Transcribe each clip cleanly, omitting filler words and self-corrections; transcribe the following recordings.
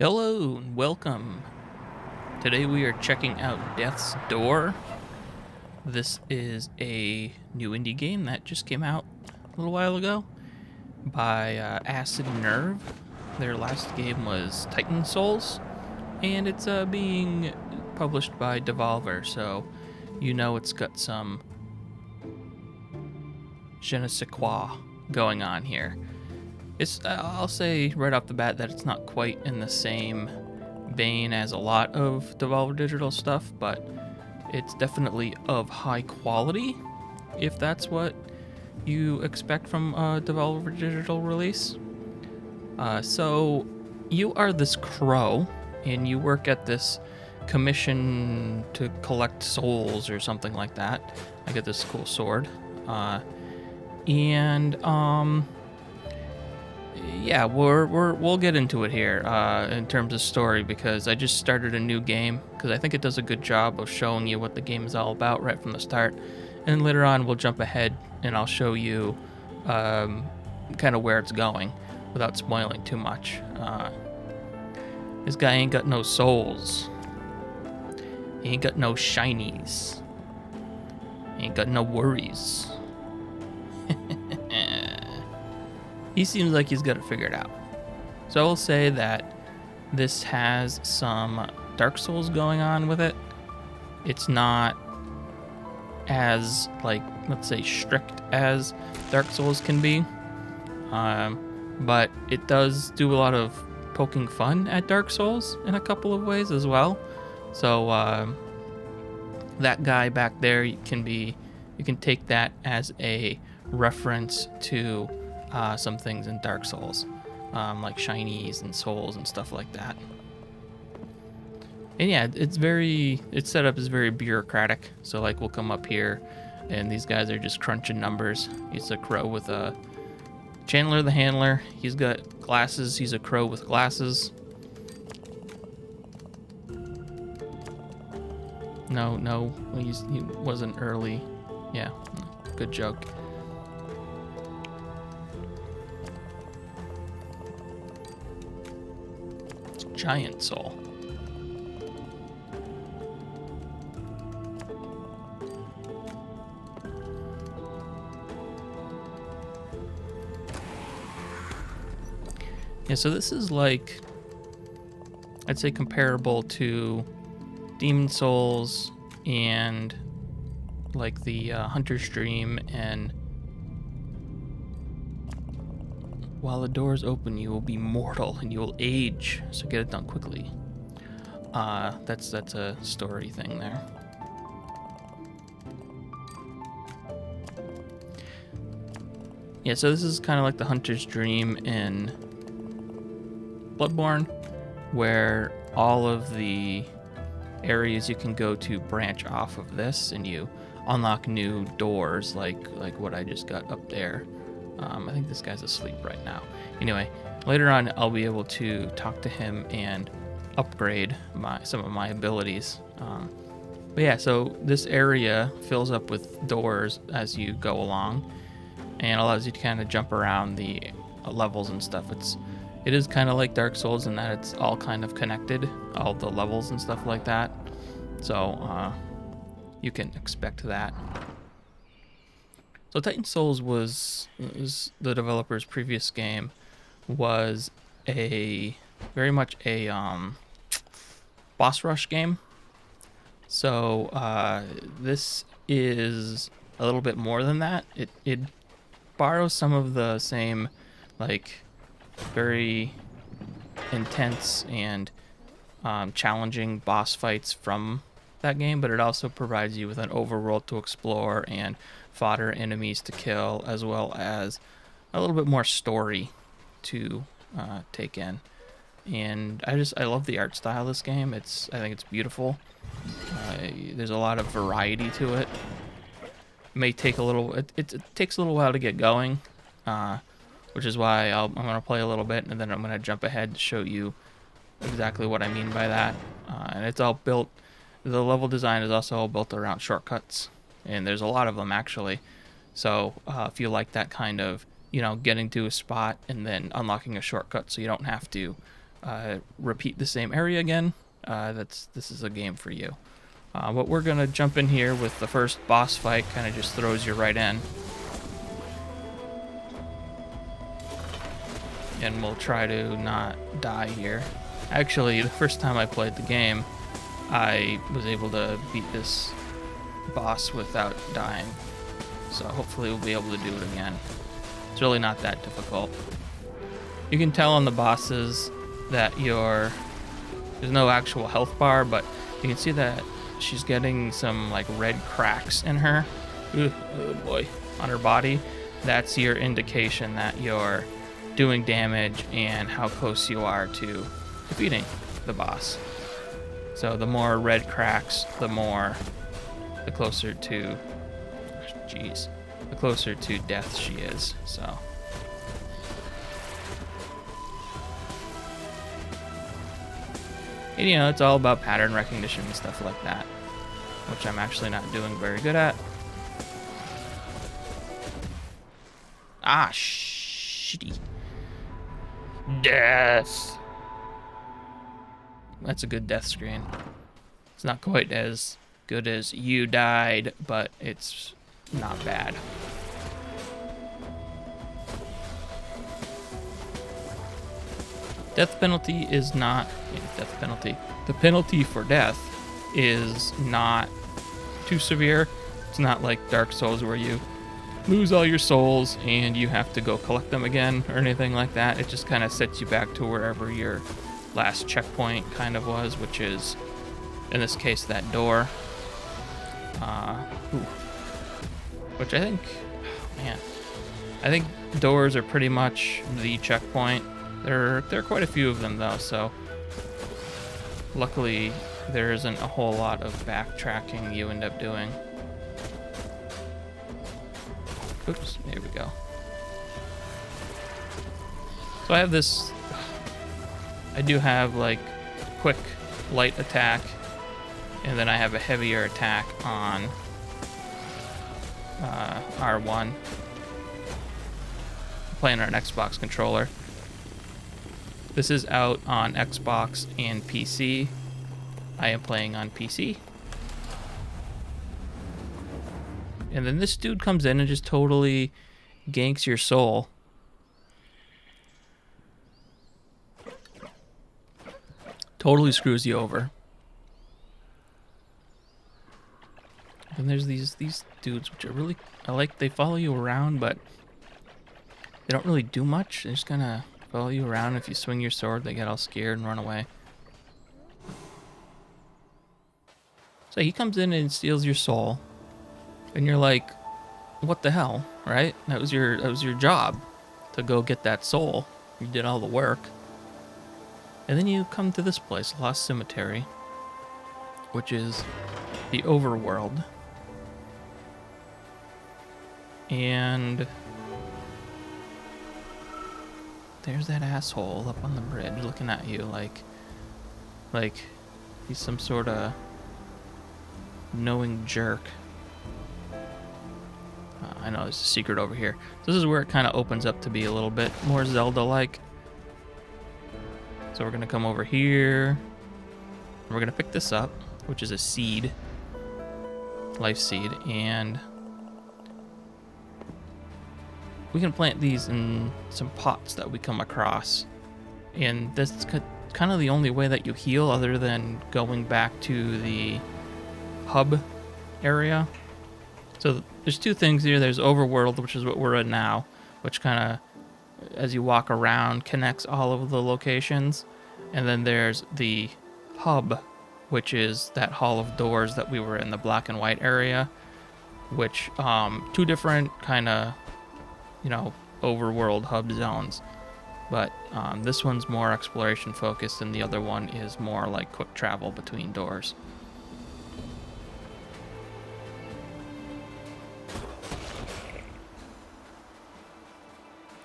Hello and welcome. Today we are checking out Death's Door. This is a new indie game that just came out a little while ago by Acid Nerve. Their last game was Titan Souls, and it's being published by Devolver, so you know it's got some je ne sais quoi going on here. I'll say right off the bat that it's not quite in the same vein as a lot of Devolver Digital stuff, but it's definitely of high quality, if that's what you expect from a Devolver Digital release. So you are this crow, and you work at this commission to collect souls or something like that. I get this cool sword. And yeah, we'll get into it here in terms of story, because I just started a new game because I think it does a good job of showing you what the game is all about right from the start, and later on we'll jump ahead and I'll show you kind of where it's going without spoiling too much. This guy ain't got no souls. He ain't got no shinies. He ain't got no worries. He seems like he's got it figured out. So I will say that this has some Dark Souls going on with it. It's not as, like, let's say, strict as Dark Souls can be. But it does do a lot of poking fun at Dark Souls in a couple of ways as well. So that guy back there, you can take that as a reference to some things in Dark Souls, like shinies and souls and stuff like that. And yeah, its setup is very bureaucratic. So like we'll come up here and these guys are just crunching numbers. He's a crow with a Chandler the Handler. He's got glasses. He's a crow with glasses. No, he wasn't early. Yeah, good joke. Giant soul. Yeah, so this is like, I'd say comparable to Demon Souls and like the Hunter's Dream and while the doors open, you will be mortal and you will age, so get it done quickly. That's a story thing there. Yeah, so this is kind of like the Hunter's Dream in Bloodborne, where all of the areas you can go to branch off of this, and you unlock new doors, like what I just got up there. I think this guy's asleep right now. Anyway, later on I'll be able to talk to him and upgrade some of my abilities. But yeah, so this area fills up with doors as you go along and allows you to kind of jump around the levels and stuff. It is kind of like Dark Souls in that it's all kind of connected, all the levels and stuff like that. So you can expect that. So Titan Souls was the developer's previous game, was very much a boss rush game. So this is a little bit more than that. It borrows some of the same, like, very intense and challenging boss fights from that game, but it also provides you with an overworld to explore and fodder enemies to kill, as well as a little bit more story to take in. And I love the art style of this game. I think it's beautiful. There's a lot of variety to it. It may take a little. It takes a little while to get going, which is why I'm gonna play a little bit and then I'm gonna jump ahead to show you exactly what I mean by that. And it's all built. The level design is also all built around shortcuts, and there's a lot of them actually. So if you like that kind of, getting to a spot and then unlocking a shortcut so you don't have to repeat the same area again, this is a game for you. But we're gonna jump in here with the first boss fight. Kind of just throws you right in, and we'll try to not die here. Actually, the first time I played the game, I was able to beat this boss without dying. So hopefully we'll be able to do it again. It's really not that difficult. You can tell on the bosses that there's no actual health bar, but you can see that she's getting some like red cracks in her. Ooh, oh boy, on her body. That's your indication that you're doing damage and how close you are to defeating the boss. So the more red cracks, the closer to death she is. So and, it's all about pattern recognition and stuff like that, which I'm actually not doing very good at. Ah, shitty. Death. That's a good death screen. It's not quite as good as you died, but it's not bad. Death penalty is not... death penalty. The penalty for death is not too severe. It's not like Dark Souls where you lose all your souls and you have to go collect them again or anything like that. It just kind of sets you back to wherever your last checkpoint kind of was, which is, in this case, that door. Which I think... man. I think doors are pretty much the checkpoint. There are quite a few of them, though, so luckily there isn't a whole lot of backtracking you end up doing. Oops, there we go. So I have this... I do have, like, quick, light attack, and then I have a heavier attack on R1. I'm playing on an Xbox controller. This is out on Xbox and PC. I am playing on PC. And then this dude comes in and just totally ganks your soul. Totally screws you over. And there's these dudes which are really... I like they follow you around, but they don't really do much. They're just gonna follow you around. If you swing your sword, they get all scared and run away. So he comes in and steals your soul, and you're like, what the hell, right? That was your job, to go get that soul. You did all the work. And then you come to this place, Lost Cemetery, which is the overworld. And there's that asshole up on the bridge looking at you like he's some sort of knowing jerk. I know there's a secret over here. This is where it kind of opens up to be a little bit more Zelda-like. So we're going to come over here. We're going to pick this up, which is a seed. Life seed. And we can plant these in some pots that we come across. And that's kind of the only way that you heal, other than going back to the hub area. So there's two things here. There's Overworld, which is what we're in now, which kind of, as you walk around, connects all of the locations. And then there's the hub, which is that hall of doors that we were in, the black and white area, which two different kind of, overworld hub zones. But this one's more exploration focused, and the other one is more like quick travel between doors.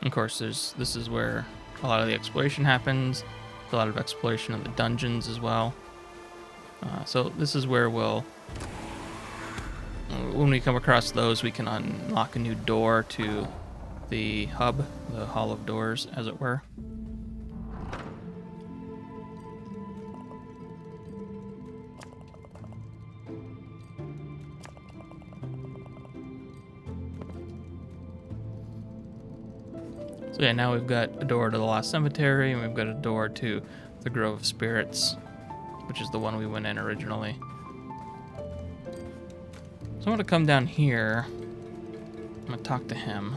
Of course, this is where a lot of the exploration happens. A lot of exploration of the dungeons as well. So this is where when we come across those, we can unlock a new door to the hub, the Hall of Doors, as it were. So yeah, now we've got a door to the Lost Cemetery, and we've got a door to the Grove of Spirits, which is the one we went in originally. So I'm gonna come down here. I'm gonna talk to him.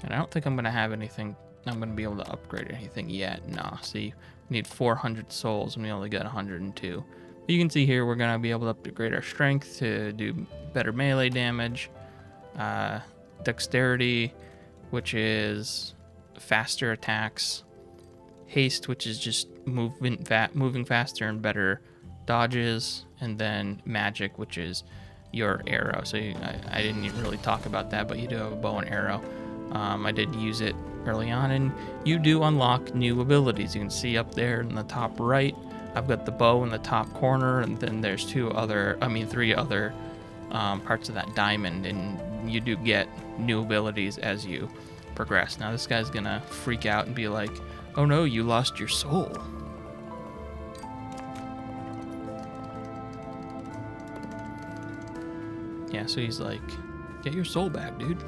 And I don't think I'm gonna have anything, I'm gonna be able to upgrade anything yet. Nah, see, we need 400 souls and we only got 102. But you can see here we're gonna be able to upgrade our strength to do better melee damage, dexterity, which is faster attacks, haste, which is just moving faster and better dodges, and then magic, which is your arrow. So I didn't even really talk about that, but you do have a bow and arrow. I did use it early on, and you do unlock new abilities. You can see up there in the top right, I've got the bow in the top corner, and then there's three other parts of that diamond, and you do get new abilities as you progress. Now this guy's gonna freak out and be like, oh no, you lost your soul. Yeah, so he's like, get your soul back, dude.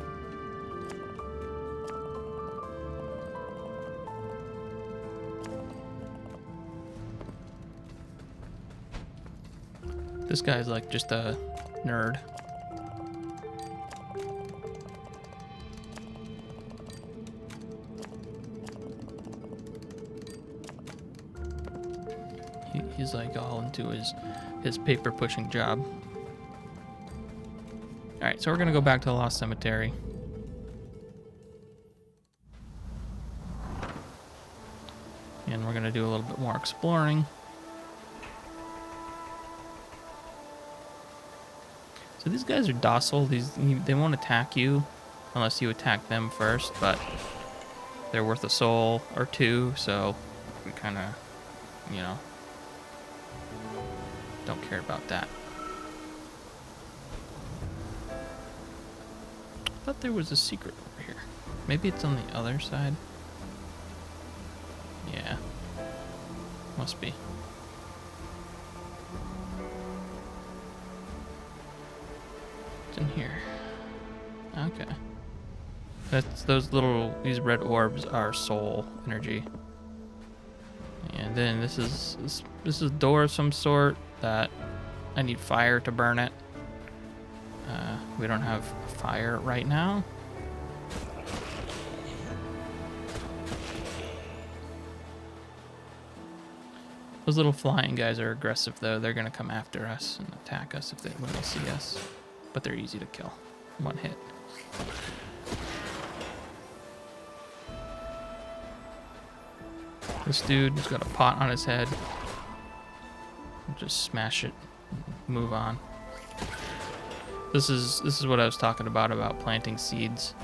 This guy's like just a nerd. He's like all into his paper pushing job. Alright, so we're gonna go back to the Lost Cemetery. And we're gonna do a little bit more exploring. So these guys are docile. They won't attack you unless you attack them first, but they're worth a soul or two, so we kind of, you know, don't care about that. I thought there was a secret over here. Maybe it's on the other side. Yeah, must be. It's in here. Okay. That's these red orbs are soul energy. And then this is a door of some sort that I need fire to burn it. We don't have fire right now. Those little flying guys are aggressive though. They're gonna come after us and attack us when they see us. But they're easy to kill. One hit. This dude's got a pot on his head. Just smash it. Move on. This is what I was talking about planting seeds.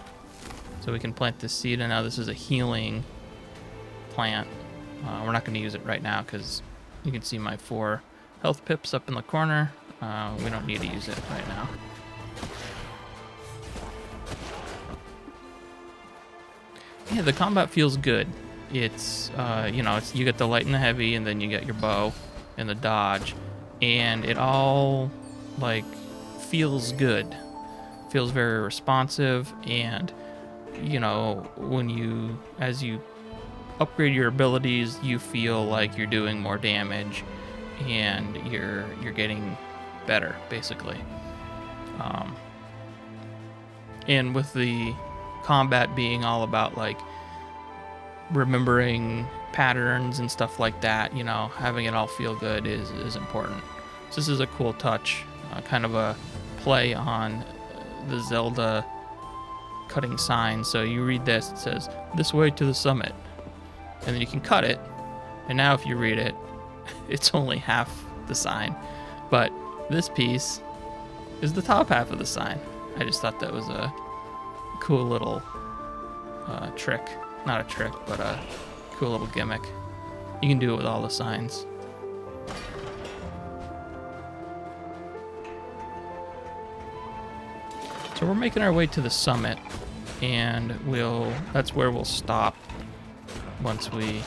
So we can plant this seed, and now this is a healing plant. We're not going to use it right now because you can see my 4 health pips up in the corner. We don't need to use it right now. Yeah, the combat feels good. It's you get the light and the heavy, and then you get your bow and the dodge, and it all like feels good. Feels very responsive, and as you upgrade your abilities, you feel like you're doing more damage, and you're getting better basically. And with the combat being all about like remembering patterns and stuff like that, having it all feel good is important. So this is a cool touch, kind of a play on the Zelda cutting sign. So you read this, it says this way to the summit, and then you can cut it, and now if you read it, it's only half the sign, but this piece is the top half of the sign. I just thought that was a cool little trick. Not a trick, but a cool little gimmick. You can do it with all the signs. So we're making our way to the summit, and that's where we'll stop once we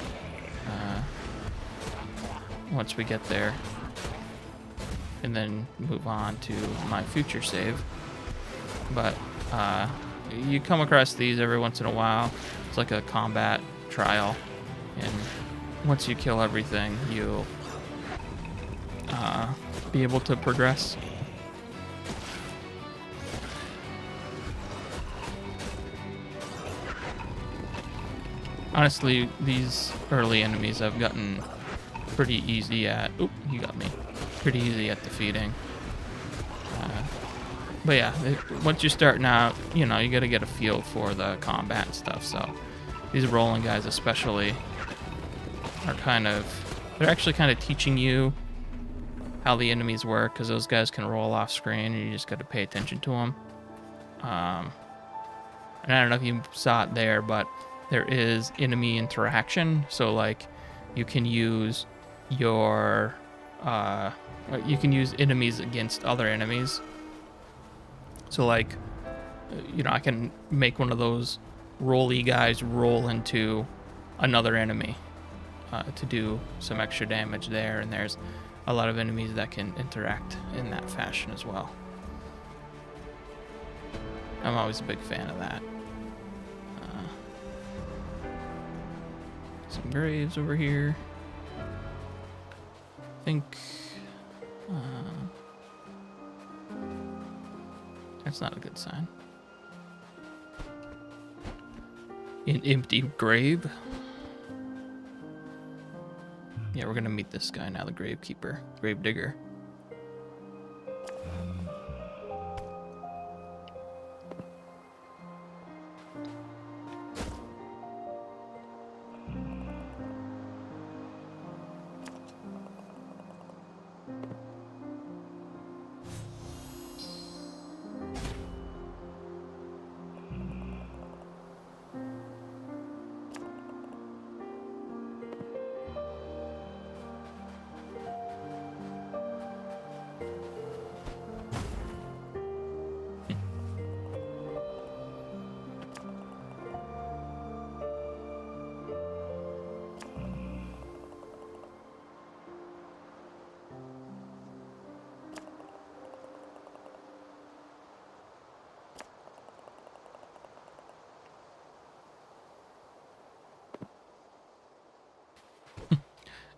get there, and then move on to my future save. But you come across these every once in a while. It's like a combat trial, and once you kill everything, you'll be able to progress. Honestly, these early enemies I've gotten pretty easy at. Oop, he got me. Pretty easy at defeating. But yeah, once you're starting out, you know, you got to get a feel for the combat and stuff. So these rolling guys especially are they're actually kind of teaching you how the enemies work, because those guys can roll off screen and you just got to pay attention to them. And I don't know if you saw it there, but there is enemy interaction. So like you can use you can use enemies against other enemies. So like, you know, I can make one of those rolly guys roll into another enemy to do some extra damage there. And there's a lot of enemies that can interact in that fashion as well. I'm always a big fan of that. Some graves over here. I think that's not a good sign. An empty grave. Yeah, we're gonna meet this guy now, the gravekeeper, grave digger.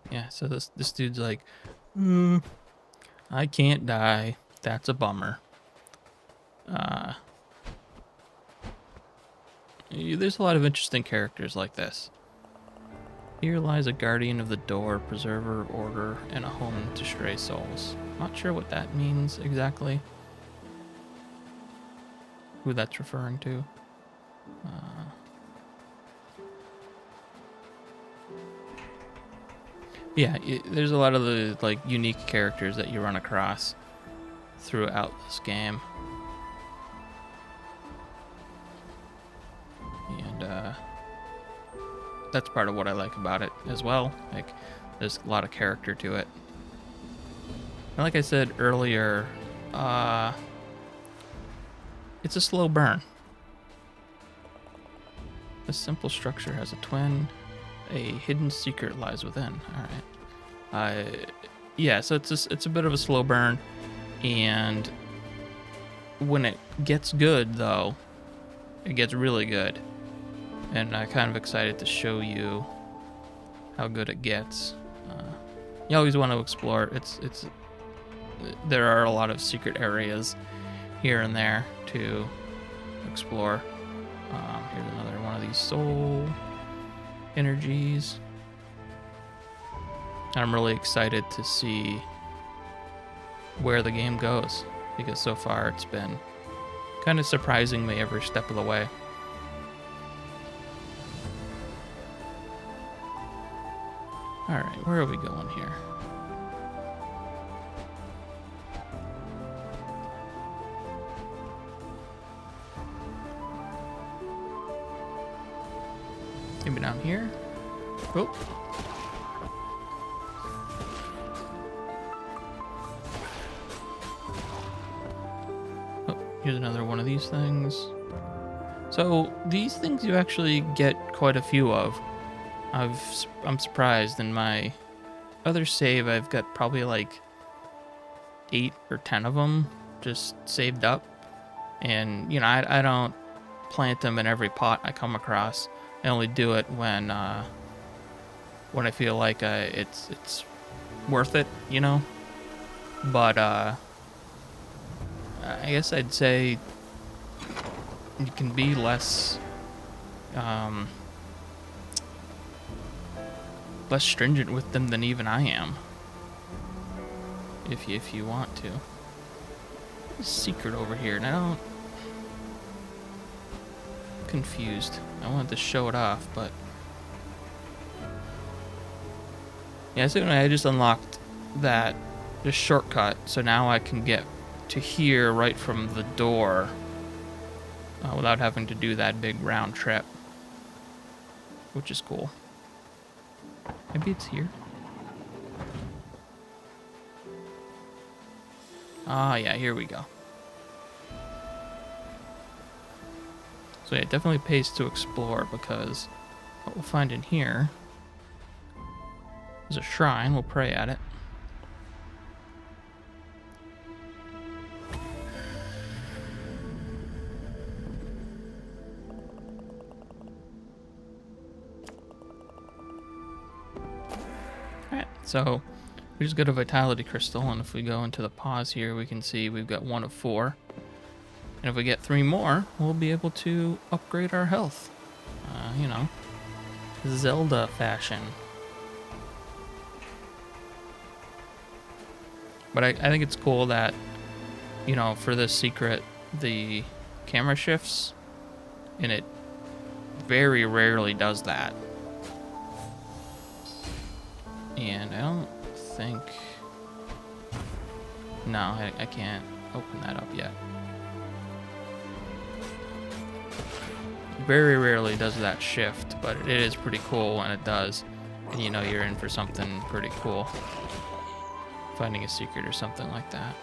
Yeah, so this dude's like, I can't die. That's a bummer. There's a lot of interesting characters like this. Here lies a guardian of the door, preserver of order, and a home to stray souls. Not sure what that means exactly. Who that's referring to. Yeah, there's a lot of the like unique characters that you run across throughout this game. And that's part of what I like about it as well. Like, there's a lot of character to it. And like I said earlier, it's a slow burn. This simple structure has a twin. A hidden secret lies within. All right. Yeah, so it's a bit of a slow burn, and when it gets good, though, it gets really good. And I'm kind of excited to show you how good it gets. You always want to explore. There are a lot of secret areas here and there to explore. Here's another one of these soul energies. I'm really excited to see where the game goes, because so far it's been kind of surprising me every step of the way. Alright, where are we going here? Maybe down here? Oh. Oh, here's another one of these things. So these things you actually get quite a few of. I'm surprised. In my other save, I've got probably like 8 or 10 of them just saved up. And, you know, I don't plant them in every pot I come across. I only do it when I feel like it's worth it, you know. But I guess I'd say you can be less less stringent with them than even I am, if you want to. There's a secret over here, and I'm confused. I wanted to show it off, but yeah. So anyway, I just unlocked that this shortcut, so now I can get to here right from the door without having to do that big round trip, which is cool. Maybe it's here. Ah, yeah, here we go. So yeah, it definitely pays to explore, because what we'll find in here is a shrine. We'll pray at it. Alright, so we just got a vitality crystal, and if we go into the pause here, we can see we've got 1 of 4. And if we get 3 more, we'll be able to upgrade our health. You know, Zelda fashion. But I think it's cool that, you know, for this secret, the camera shifts, and it very rarely does that. And I don't think... No, I can't open that up yet. Very rarely does that shift, but it is pretty cool when it does. And you know you're in for something pretty cool. Finding a secret or something like that.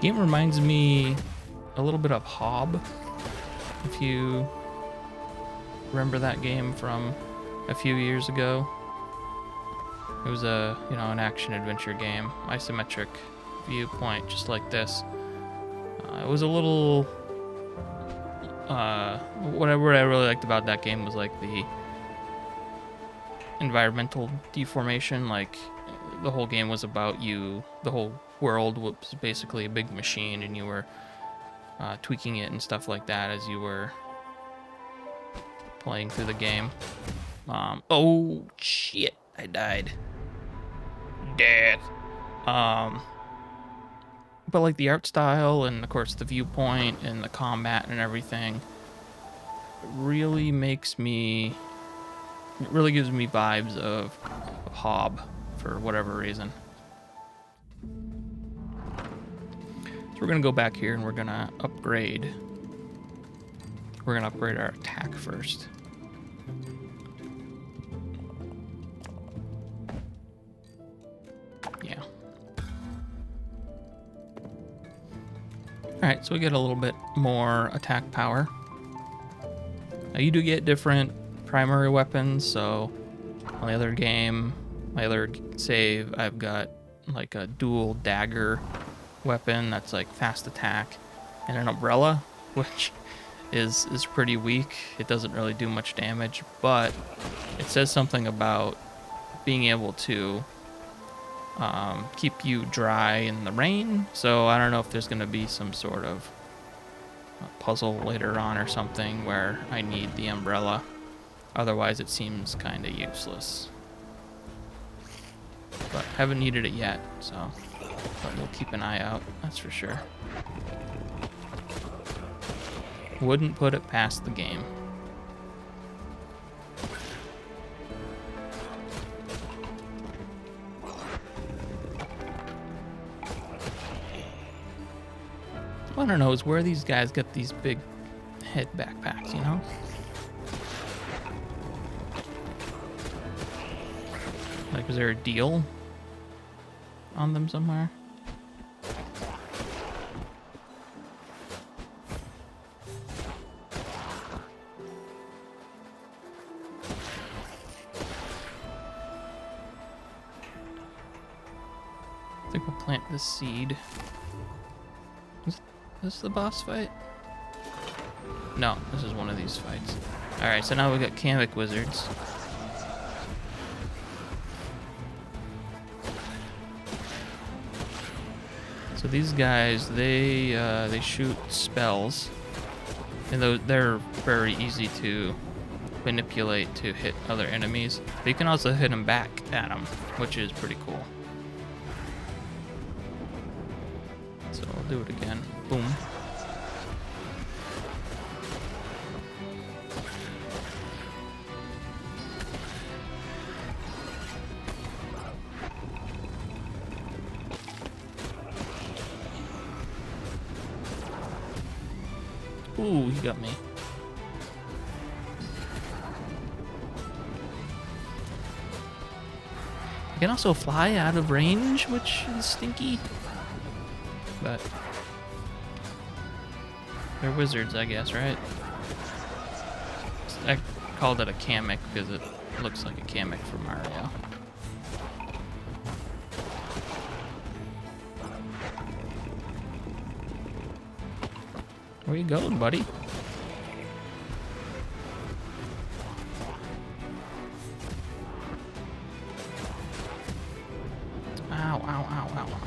Game reminds me a little bit of Hob, if you remember that game from a few years ago. It was an action adventure game, isometric viewpoint, just like this. It was a little what I really liked about that game was like the environmental deformation. Like the whole game was about you. The whole world was basically a big machine, and you were tweaking it and stuff like that as you were playing through the game. Oh shit! I died. Death. But like the art style and of course the viewpoint and the combat and everything really gives me vibes of Hob for whatever reason. So we're gonna go back here and we're gonna upgrade our attack first. Yeah. Alright, so we get a little bit more attack power. Now you do get different primary weapons, so on the other game, my other save, I've got like a dual dagger weapon that's like fast attack, and an umbrella, which is pretty weak. It doesn't really do much damage, but it says something about being able to keep you dry in the rain. So I don't know if there's going to be some sort of puzzle later on or something where I need the umbrella. Otherwise it seems kind of useless. But haven't needed it yet, so but we'll keep an eye out, that's for sure. Wouldn't put it past the game. I don't know, is where these guys get these big head backpacks, you know? Like, is there a deal on them somewhere? think we'll plant this seed. Is this the boss fight? No, this is one of these fights. Alright, so now we got Kamek Wizards. So these guys, they shoot spells, and they're very easy to manipulate to hit other enemies. But you can also hit them back at them, which is pretty cool. So I'll do it again. Boom. Ooh, he got me. You can also fly out of range, which is stinky. But they're wizards, I guess, right? I called it a Kamek because it looks like a Kamek from Mario. Where you going, buddy? Ow, ow, ow, ow, ow.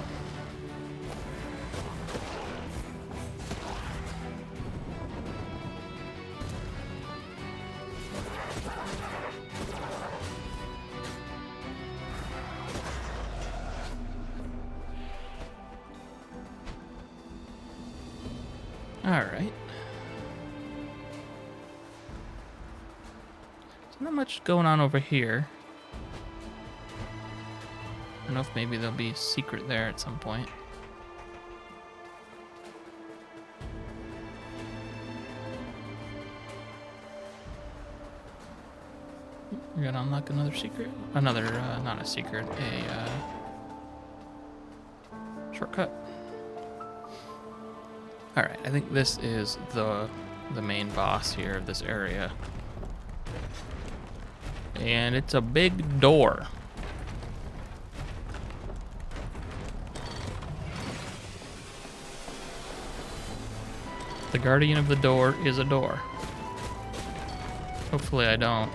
All right. So not much going on over here. I don't know if maybe there'll be a secret there at some point. We're gonna unlock another secret. Another, not a secret, a shortcut. Alright, I think this is the main boss here of this area. And it's a big door. The guardian of the door is a door. Hopefully I don't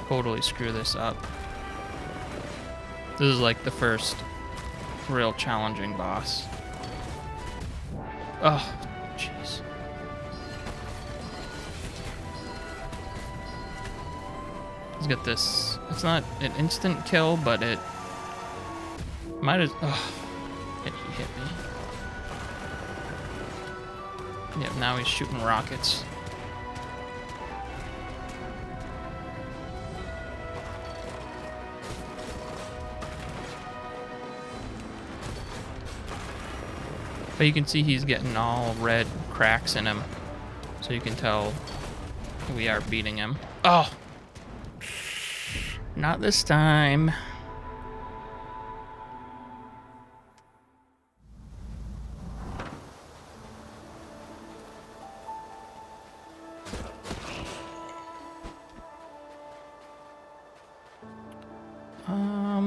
totally screw this up. This is like the first real challenging boss. Oh, jeez. Let's get this. It's not an instant kill, but it might as. Oh, he hit me. Yep, now he's shooting rockets. But you can see he's getting all red cracks in him. So you can tell we are beating him. Oh! Not this time.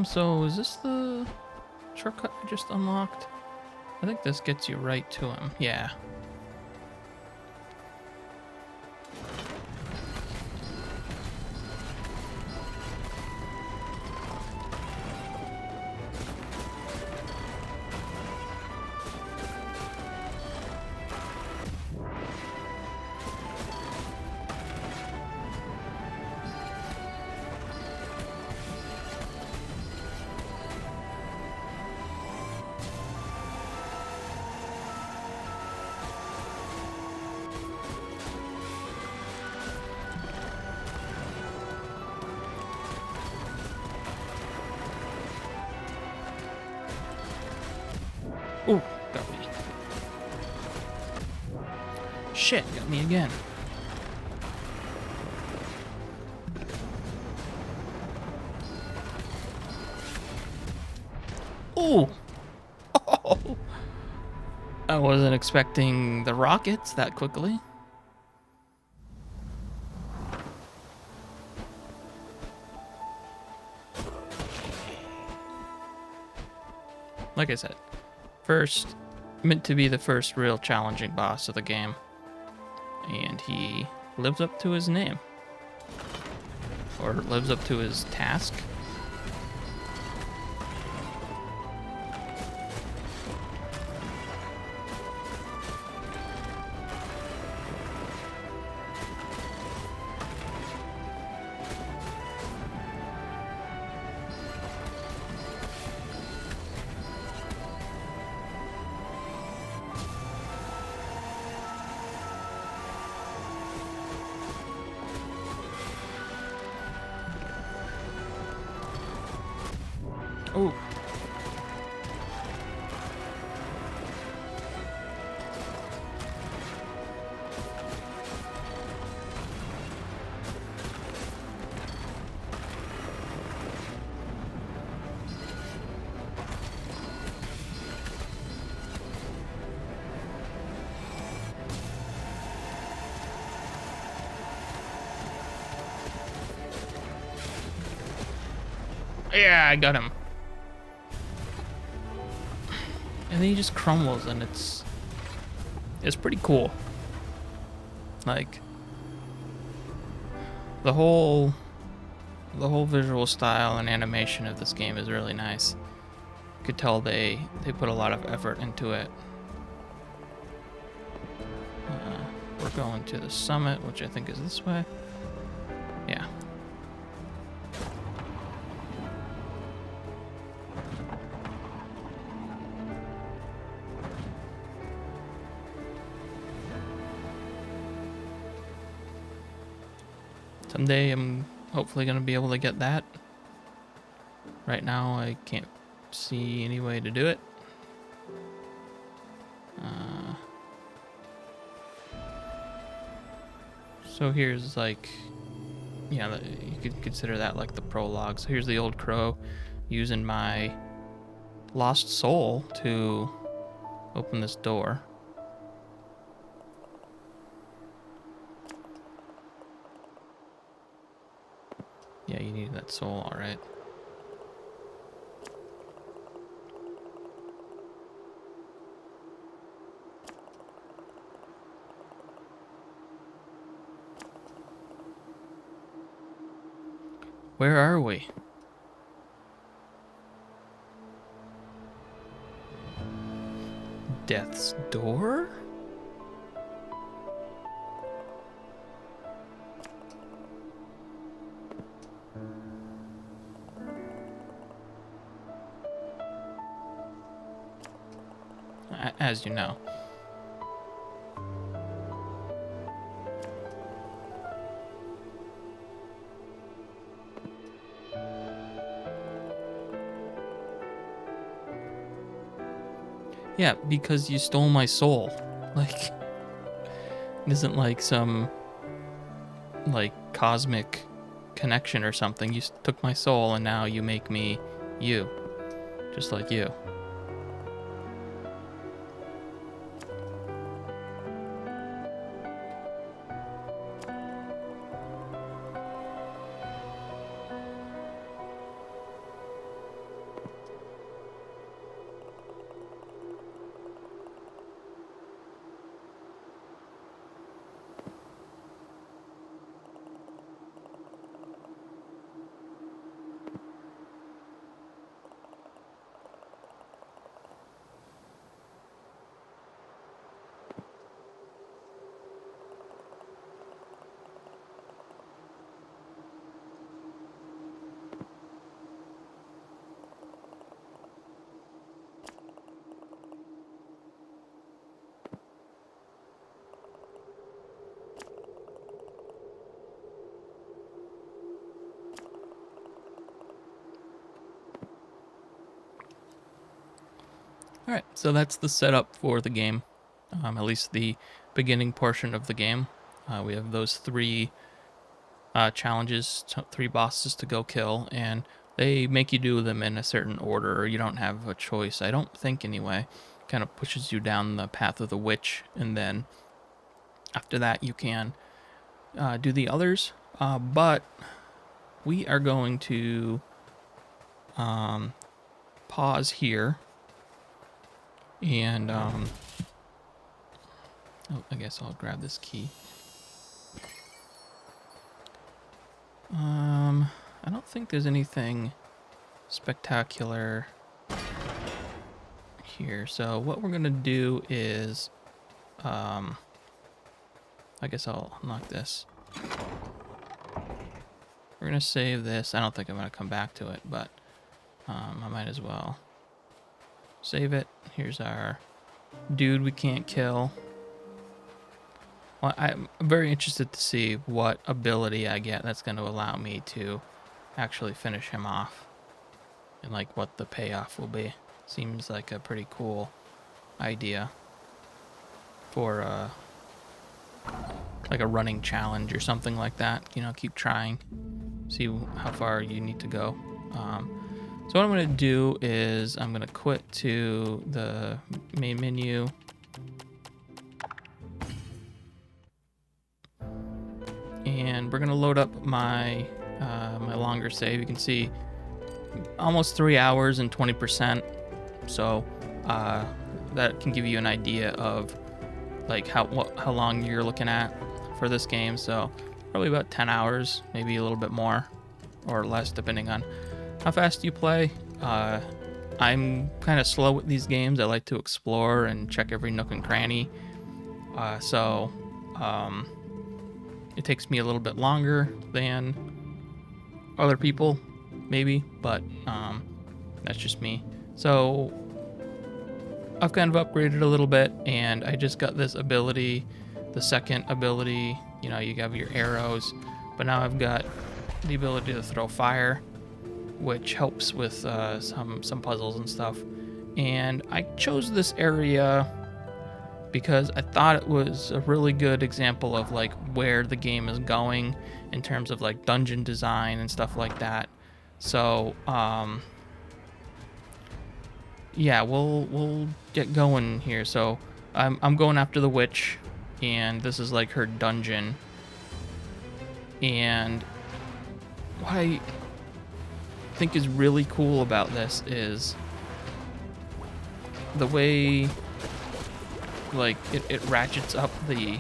So is this the shortcut I just unlocked? I think this gets you right to him. Yeah. Ooh, got me. Shit, got me again. Ooh! Oh! I wasn't expecting the rockets that quickly. like I said, first, meant to be the first real challenging boss of the game. And he lives up to his name. Or lives up to his task. Oh. Yeah, I got him. And then he just crumbles, and it's pretty cool. Like the whole visual style and animation of this game is really nice. You could tell they put a lot of effort into it. We're going to the summit, which I think is this way. Yeah. Someday I'm hopefully going to be able to get that. Right now I can't see any way to do it. So here's like, yeah, you could consider that like the prologue. So here's the old crow using my lost soul to open this door. Yeah, you need that soul, all right. Where are we? Death's door? As you know. Yeah, because you stole my soul. Like, it isn't like some, like, cosmic connection or something. You took my soul and now you make me you. Just like you. Alright, so that's the setup for the game. At least the beginning portion of the game. We have those three challenges, three bosses to go kill, and they make you do them in a certain order, or you don't have a choice. I don't think, anyway. Kind of pushes you down the path of the witch, and then after that you can do the others. But we are going to pause here And oh, I guess I'll grab this key. I don't think there's anything spectacular here. So what we're gonna do is, I guess I'll unlock this. We're gonna save this. I don't think I'm gonna come back to it, but I might as well save it. Here's our dude we can't kill. Well, I'm very interested to see what ability I get that's going to allow me to actually finish him off, and like what the payoff will be. Seems like a pretty cool idea for like a running challenge or something like that. You know, keep trying, see how far you need to go. So what I'm going to do is I'm going to quit to the main menu. And we're going to load up my my longer save. You can see almost 3 hours and 20%. So that can give you an idea of like how long you're looking at for this game. So probably about 10 hours, maybe a little bit more or less, depending on how fast you play. I'm kind of slow with these games. I like to explore and check every nook and cranny. So it takes me a little bit longer than other people, maybe, but that's just me. So I've kind of upgraded a little bit, and I just got this ability, the second ability. You know, you have your arrows, but now I've got the ability to throw fire, which helps with some puzzles and stuff. And I chose this area because I thought it was a really good example of like where the game is going in terms of like dungeon design and stuff like that. So yeah, we'll get going here. So I'm going after the witch, and this is like her dungeon. And what I think is really cool about this is the way like it ratchets up the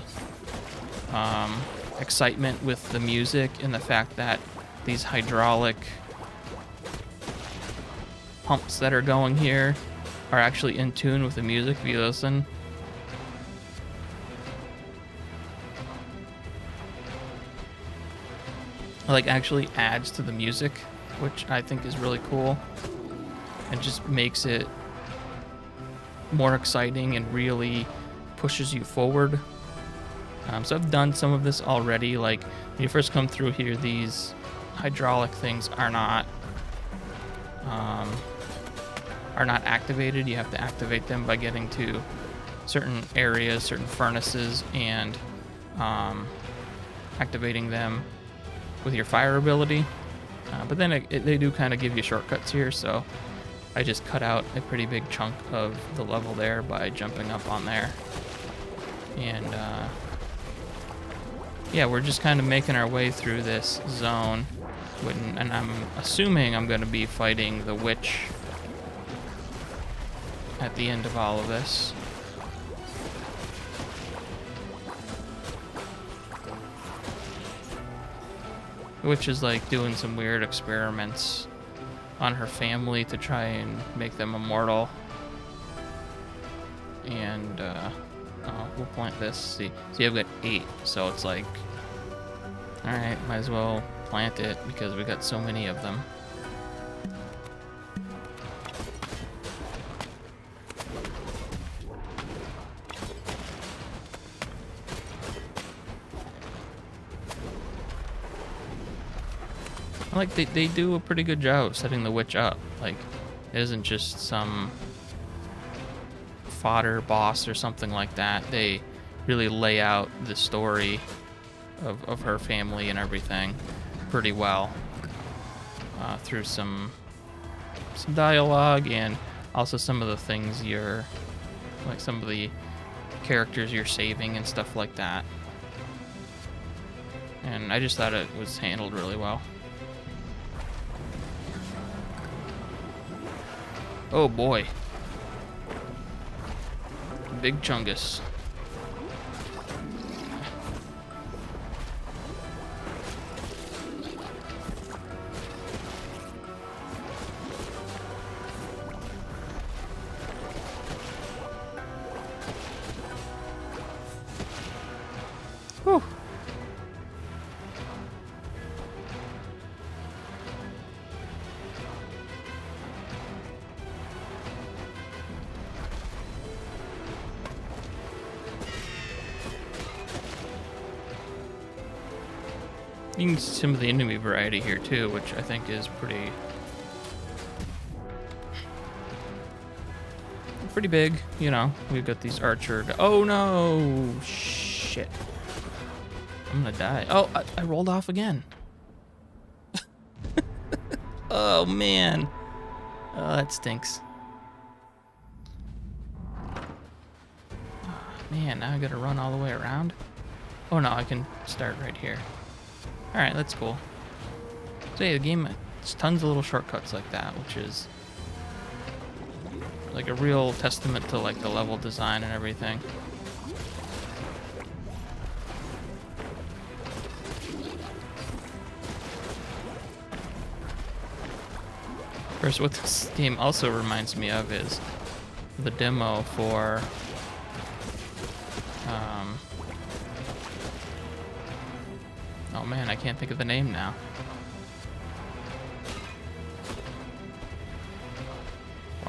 excitement with the music, and the fact that these hydraulic pumps that are going here are actually in tune with the music if you listen. Like actually adds to the music, which I think is really cool, and just makes it more exciting and really pushes you forward. So I've done some of this already. Like when you first come through here, these hydraulic things are not activated. You have to activate them by getting to certain areas, certain furnaces, and activating them with your fire ability. But then they do kind of give you shortcuts here, so I just cut out a pretty big chunk of the level there by jumping up on there. And yeah, we're just kind of making our way through this zone, and I'm assuming I'm going to be fighting the witch at the end of all of this. Which is like doing some weird experiments on her family to try and make them immortal. And we'll plant this. See, I've got 8, so it's like, all right, might as well plant it because we got so many of them. Like they do a pretty good job of setting the witch up. Like it isn't just some fodder boss or something like that. They really lay out the story of her family and everything pretty well through some dialogue, and also some of the things you're like, some of the characters you're saving and stuff like that. And I just thought it was handled really well. Oh boy. Big Chungus. Whew. You can see some of the enemy variety here too, which I think is pretty big. You know, we've got these archer. Oh no! Shit! I'm gonna die. Oh, I rolled off again. Oh man! Oh, that stinks. Oh, man, now I gotta run all the way around. Oh no, I can start right here. Alright, that's cool. So yeah, the game has tons of little shortcuts like that, which is like a real testament to like the level design and everything. Of course, what this game also reminds me of is the demo for oh man, I can't think of the name now.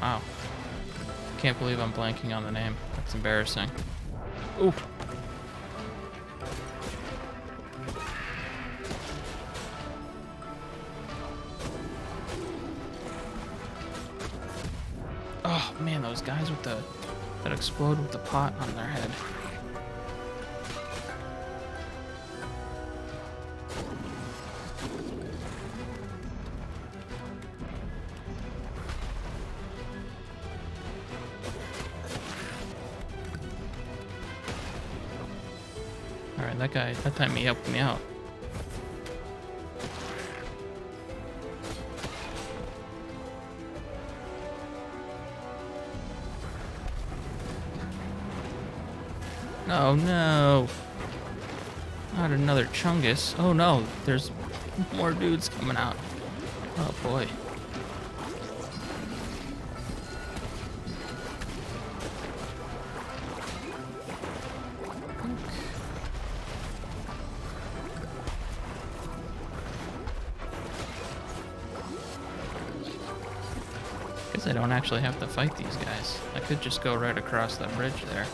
Wow. Can't believe I'm blanking on the name. That's embarrassing. Ooh. Oh man, those guys with that explode with the pot on their head. Alright, that guy, that time he helped me out. Oh no! Not another Chungus. Oh no, there's more dudes coming out. Oh boy. Guess I don't actually have to fight these guys. I could just go right across that bridge there.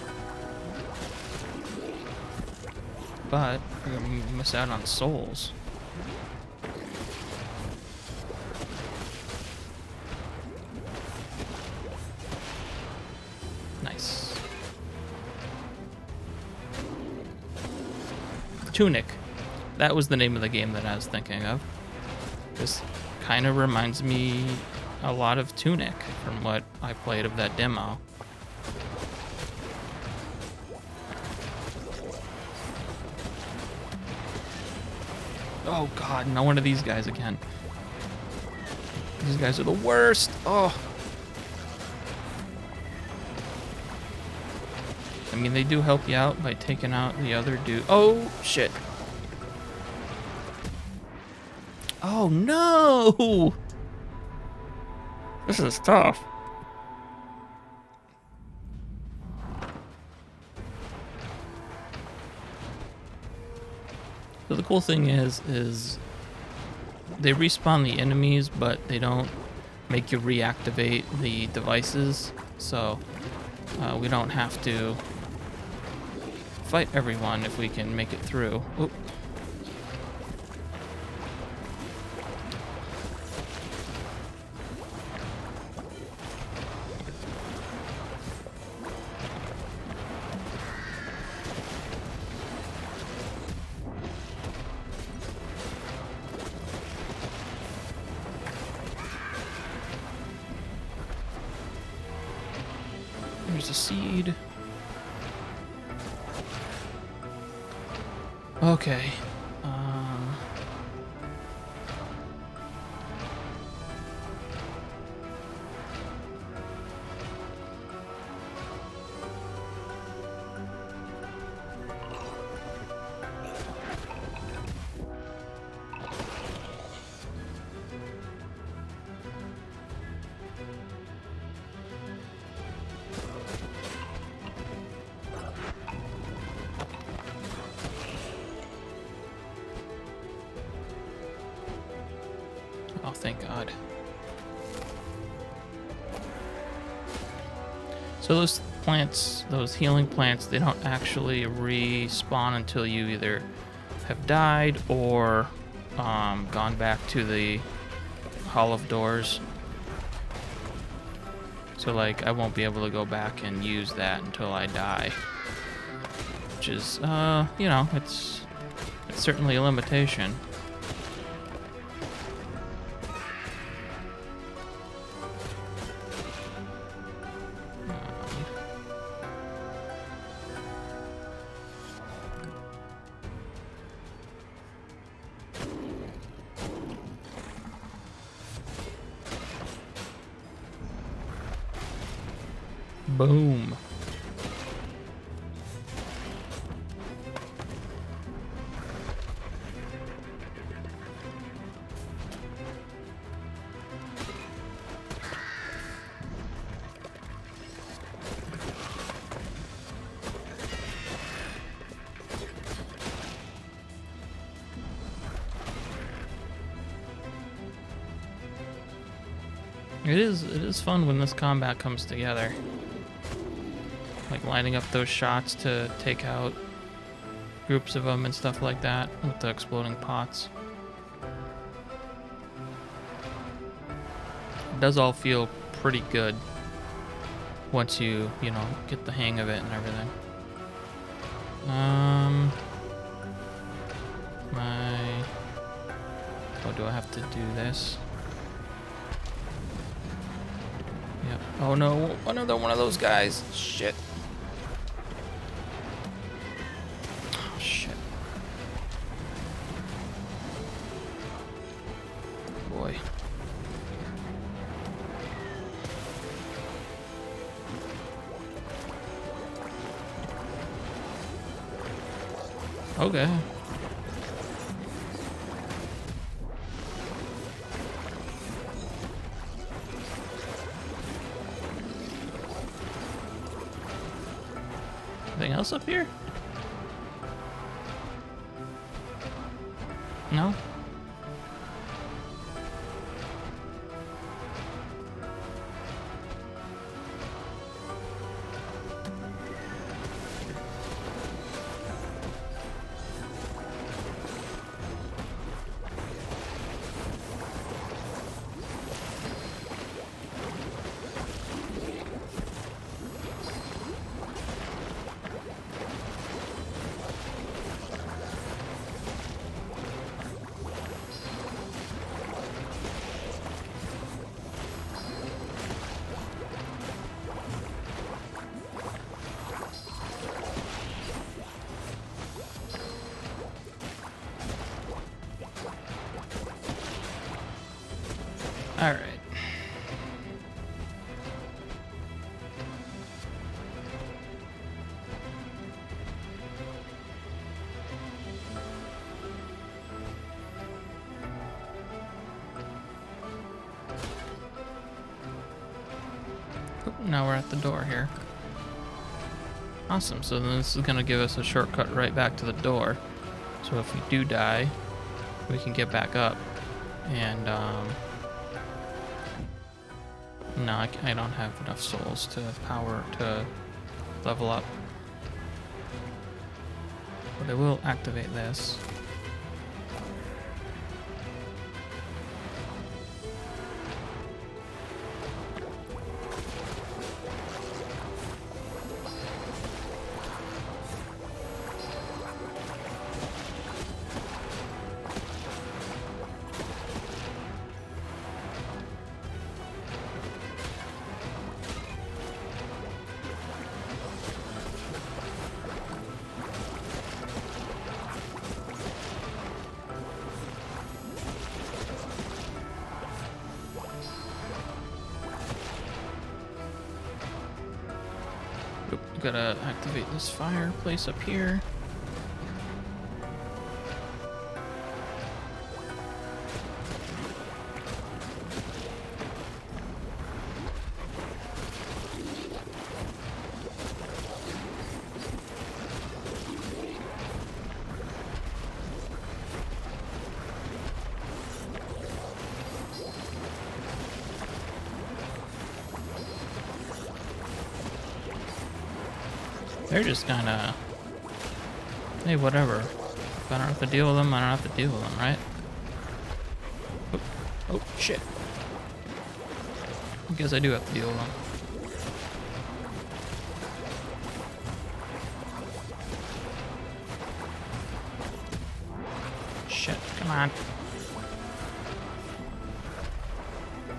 But we're gonna miss out on souls. Nice. Tunic. That was the name of the game that I was thinking of. This kind of reminds me a lot of Tunic from what I played of that demo. Oh god, not one of these guys again. These guys are the worst. Oh. I mean, they do help you out by taking out the other dude. Oh, shit. Oh, no! This is tough. So the cool thing is they respawn the enemies, but they don't make you reactivate the devices. So we don't have to fight everyone if we can make it through. Oop. There's a seed. Okay. Oh, thank God. So those plants, those healing plants, they don't actually respawn until you either have died or gone back to the Hall of Doors. So like I won't be able to go back and use that until I die. Which is you know, it's certainly a limitation. Boom. It is fun when this combat comes together. Like lining up those shots to take out groups of them and stuff like that with the exploding pots. It does all feel pretty good once you know, get the hang of it and everything. Oh, do I have to do this? Yep. Oh no, another one of those guys. Shit. Oh, shit. Boy. Okay. Anything else up here? No? All right. Now we're at the door here. Awesome, so then this is going to give us a shortcut right back to the door. So if we do die, we can get back up. And, no, I don't have enough souls to power to level up. But I will activate this. Gotta activate this fireplace up here. They're just kind of, hey, whatever. If I don't have to deal with them, I don't have to deal with them, right? Oh, shit. I guess I do have to deal with them. Shit, come on.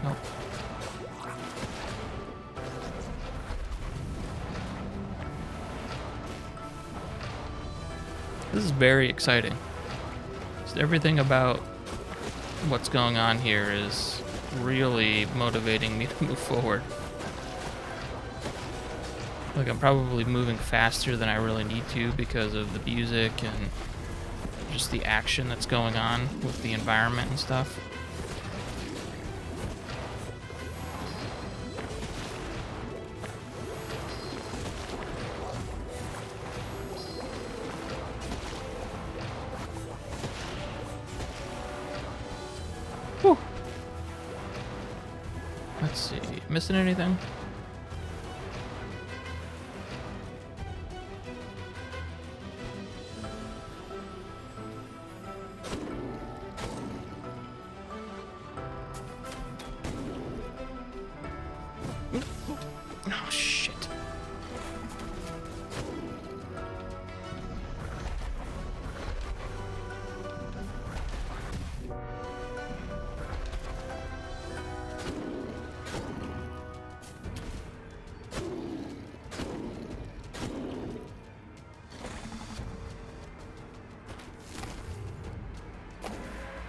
Nope. This is very exciting. So everything about what's going on here is really motivating me to move forward. Like, I'm probably moving faster than I really need to because of the music and just the action that's going on with the environment and stuff. Whew. Let's see, missing anything? Oh, shit.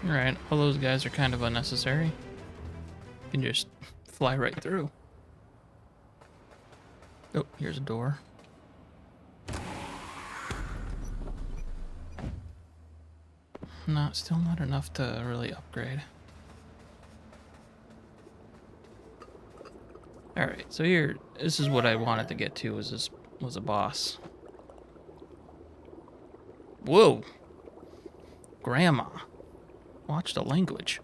Alright, all those guys are kind of unnecessary. You can just fly right through. Oh, here's a door. Still not enough to really upgrade. Alright, so this is what I wanted to get to, was a boss. Whoa! Grandma. Watch the language.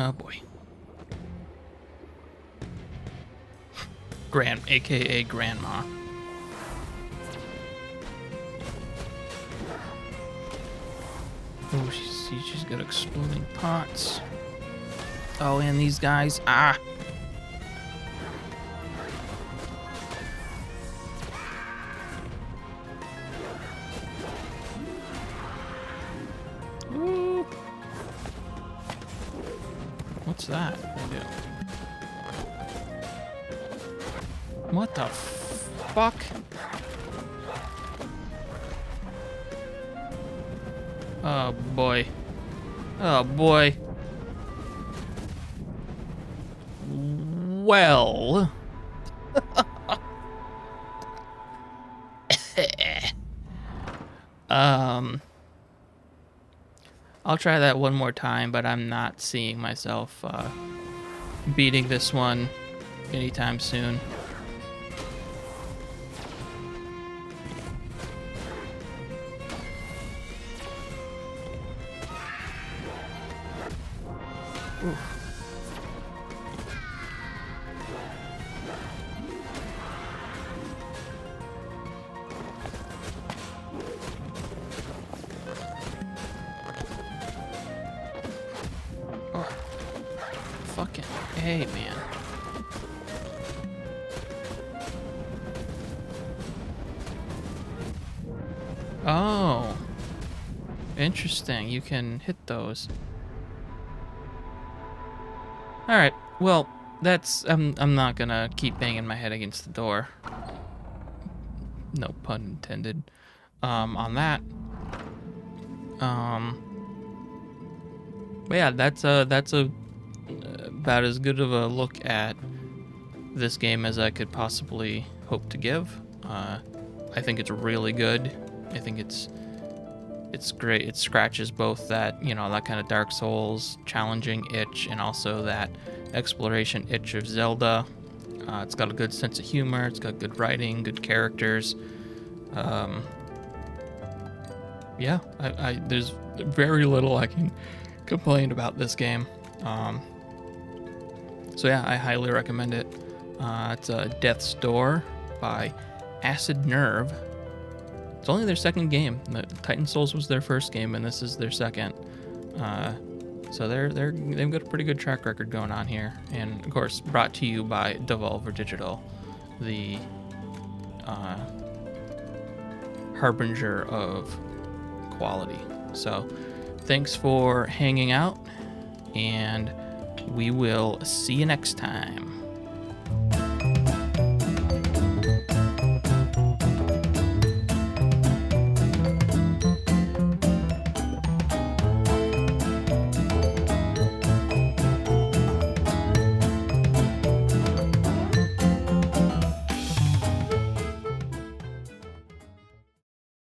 Oh boy. AKA Grandma. Oh, she's got exploding pots. Oh, and these guys. Ah! Ooh. What's that? What the fuck? Oh boy. Oh boy. Well. I'll try that one more time, but I'm not seeing myself beating this one anytime soon. Ooh. Oh. Fucking hey, man. Oh. Interesting. You can hit those. Alright, well, I'm not gonna keep banging my head against the door. No pun intended. On that. But yeah, that's about as good of a look at this game as I could possibly hope to give. I think it's really good. I think it's great. It scratches both that, that kind of Dark Souls challenging itch and also that exploration itch of Zelda. It's got a good sense of humor. It's got good writing, good characters. Yeah, there's very little I can complain about this game. So yeah, I highly recommend it. It's Death's Door by Acid Nerve. It's only their second game. Titan Souls was their first game, and this is their second. So they've got a pretty good track record going on here, and of course brought to you by Devolver Digital, the harbinger of quality. So thanks for hanging out, and we will see you next time.